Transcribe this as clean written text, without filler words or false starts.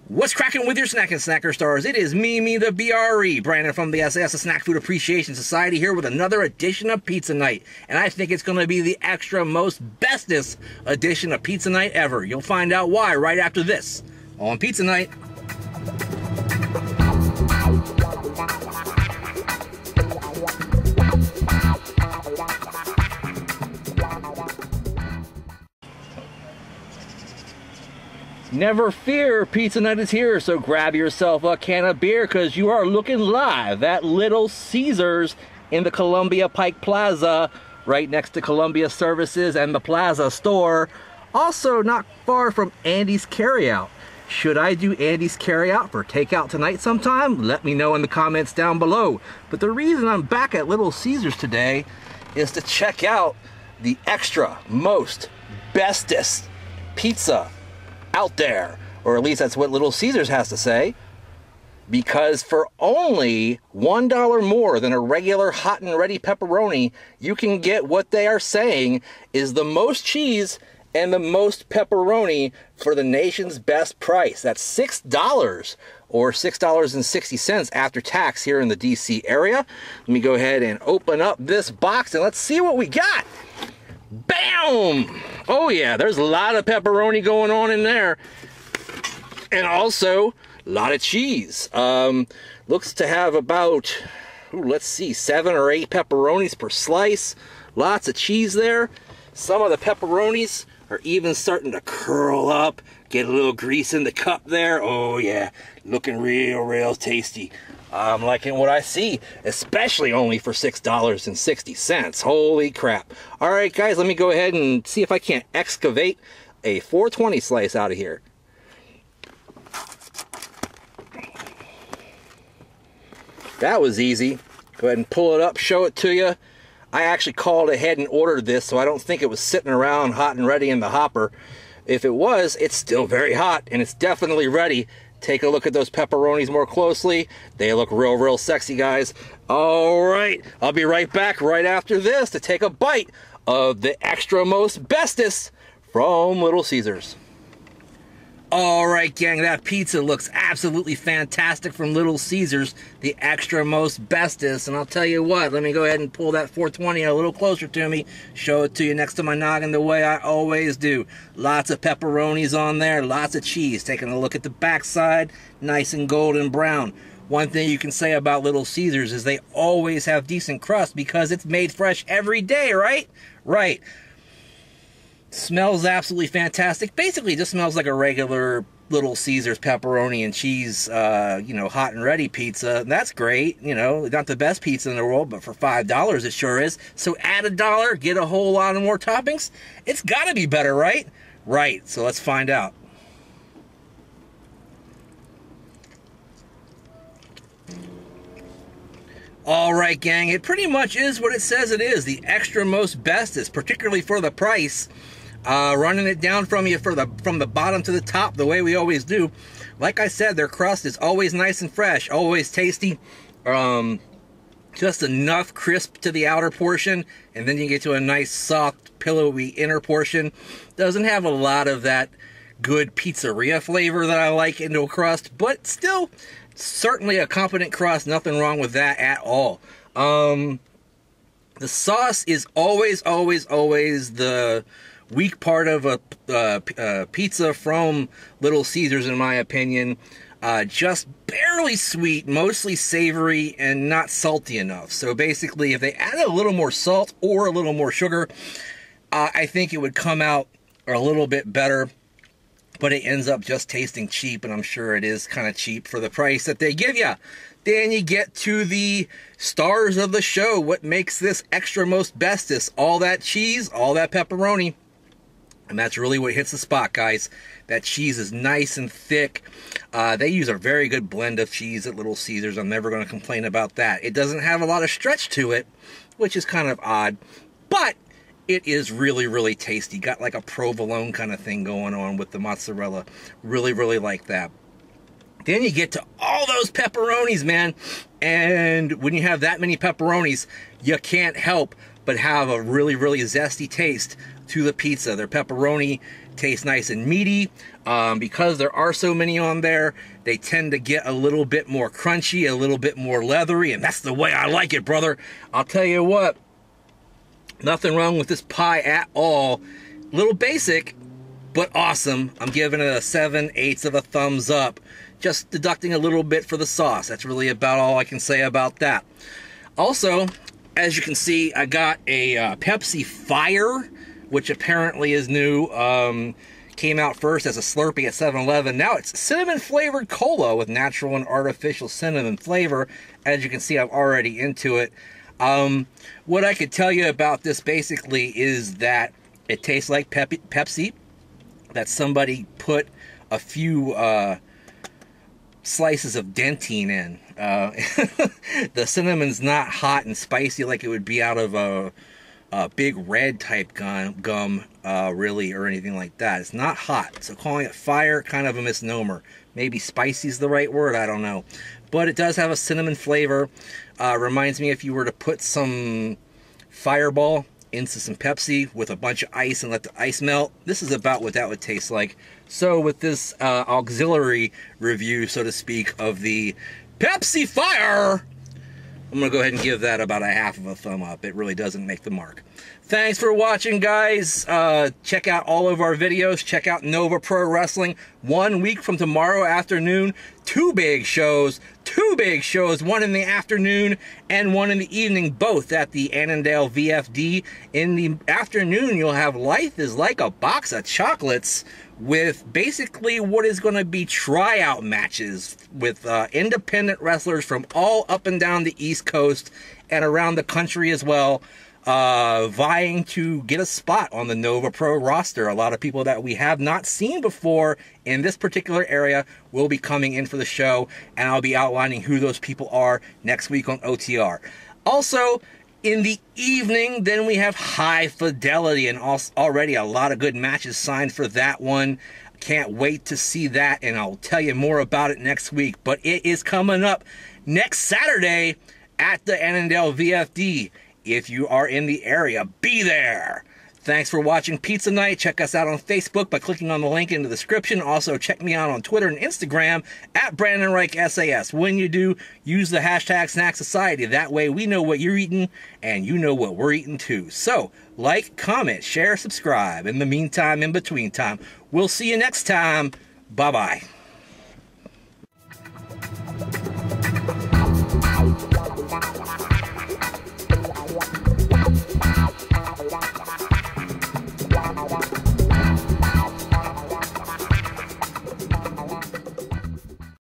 What's cracking with your snacking snacker stars? It is me, the BRE, Brandon from the sAs, the Snack Food Appreciation Society, here with another edition of Pizza Night. And I think it's going to be the extra most bestest edition of Pizza Night ever. You'll find out why right after this on Pizza Night. Never fear, Pizza Night is here, so grab yourself a can of beer because you are looking live at Little Caesars in the Columbia Pike Plaza, right next to Columbia Services and the Plaza store. Also not far from Andy's Carryout. Should I do Andy's Carryout for takeout tonight sometime? Let me know in the comments down below. But the reason I'm back at Little Caesars today is to check out the extra most bestest pizza out there, or at least that's what Little Caesars has to say, because for only $1 more than a regular hot and ready pepperoni, you can get what they are saying is the most cheese and the most pepperoni for the nation's best price. That's $6 or $6.60 after tax here in the DC area. Let me go ahead and open up this box and let's see what we got. Bam! Oh yeah, there's a lot of pepperoni going on in there. And also, a lot of cheese. Looks to have about, let's see, 7 or 8 pepperonis per slice. Lots of cheese there. Some of the pepperonis are even starting to curl up. Get a little grease in the cup there. Oh yeah, looking real tasty. I'm liking what I see, especially only for $6.60. Holy crap. All right, guys, let me go ahead and see if I can't excavate a 420 slice out of here. That was easy. Go ahead and pull it up, show it to you. I actually called ahead and ordered this, so I don't think it was sitting around hot and ready in the hopper. If it was, it's still very hot, and it's definitely ready. Take a look at those pepperonis more closely. They look real sexy, guys. All right, I'll be right back right after this to take a bite of the extra most bestest from Little Caesars. All right, gang, that pizza looks absolutely fantastic from Little Caesars, the extra most bestest. And I'll tell you what, let me go ahead and pull that 420 a little closer to me, show it to you next to my noggin the way I always do. Lots of pepperonis on there, lots of cheese. Taking a look at the backside, nice and golden brown. One thing you can say about Little Caesars is they always have decent crust because it's made fresh every day, right? Right. Smells absolutely fantastic. Basically, just smells like a regular Little Caesars pepperoni and cheese, you know, hot and ready pizza. That's great. You know, not the best pizza in the world, but for $5, it sure is. So add $1, get a whole lot of more toppings. It's got to be better, right? Right. So let's find out. All right, gang. It pretty much is what it says it is. The extra most bestest, particularly for the price. Running it down from you from the bottom to the top, the way we always do. Like I said, their crust is always nice and fresh, always tasty. Just enough crisp to the outer portion, and then you get to a nice, soft, pillowy inner portion. Doesn't have a lot of that good pizzeria flavor that I like into a crust, but still, certainly a competent crust. Nothing wrong with that at all. The sauce is always the weak part of a pizza from Little Caesars, in my opinion. Just barely sweet, mostly savory, and not salty enough. So basically, if they added a little more salt or a little more sugar, I think it would come out a little bit better. But it ends up just tasting cheap, and I'm sure it is kind of cheap for the price that they give you. Then you get to the stars of the show. What makes this extra most bestest? All that cheese, all that pepperoni. And that's really what hits the spot, guys. That cheese is nice and thick. They use a very good blend of cheese at Little Caesars. I'm never going to complain about that. It doesn't have a lot of stretch to it, which is kind of odd. But it is really tasty. Got like a provolone kind of thing going on with the mozzarella. Really like that. Then you get to all those pepperonis, man. And when you have that many pepperonis, you can't help but have a really zesty taste to the pizza. Their pepperoni tastes nice and meaty. Because there are so many on there, they tend to get a little bit more crunchy, a little bit more leathery, and that's the way I like it, brother. I'll tell you what, nothing wrong with this pie at all. Little basic, but awesome. I'm giving it a 7/8 of a thumbs up. Just deducting a little bit for the sauce. That's really about all I can say about that. Also, as you can see, I got a Pepsi Fire, which apparently is new. Came out first as a Slurpee at 7-Eleven. Now it's cinnamon flavored cola with natural and artificial cinnamon flavor. As you can see, I'm already into it. What I could tell you about this basically is that it tastes like Pepsi, that somebody put a few slices of dentine in. The cinnamon's not hot and spicy like it would be out of a big red type gum, really, or anything like that. It's not hot, so calling it fire, kind of a misnomer. Maybe spicy is the right word, I don't know. But it does have a cinnamon flavor. Reminds me if you were to put some Fireball into some Pepsi with a bunch of ice and let the ice melt. This is about what that would taste like. So with this auxiliary review, so to speak, of the Pepsi Fire, I'm going to go ahead and give that about a half of a thumb up. It really doesn't make the mark. Thanks for watching, guys. Check out all of our videos. Check out Nova Pro Wrestling. 1 week from tomorrow afternoon. Two big shows. One in the afternoon and one in the evening, both at the Annandale VFD. In the afternoon, you'll have Life is Like a Box of Chocolates, with basically what is going to be tryout matches with independent wrestlers from all up and down the East Coast and around the country as well, vying to get a spot on the Nova Pro roster. A lot of people that we have not seen before in this particular area will be coming in for the show, and I'll be outlining who those people are next week on OTR. Also, in the evening, then we have High Fidelity, and already a lot of good matches signed for that one. Can't wait to see that, and I'll tell you more about it next week. But it is coming up next Saturday at the Annandale VFD. If you are in the area, be there. Thanks for watching Pizza Night. Check us out on Facebook by clicking on the link in the description. Also, check me out on Twitter and Instagram at Brandon Reich SAS. When you do, use the hashtag SnackSociety. That way we know what you're eating and you know what we're eating too. So, like, comment, share, subscribe. In the meantime, in between time, we'll see you next time. Bye-bye.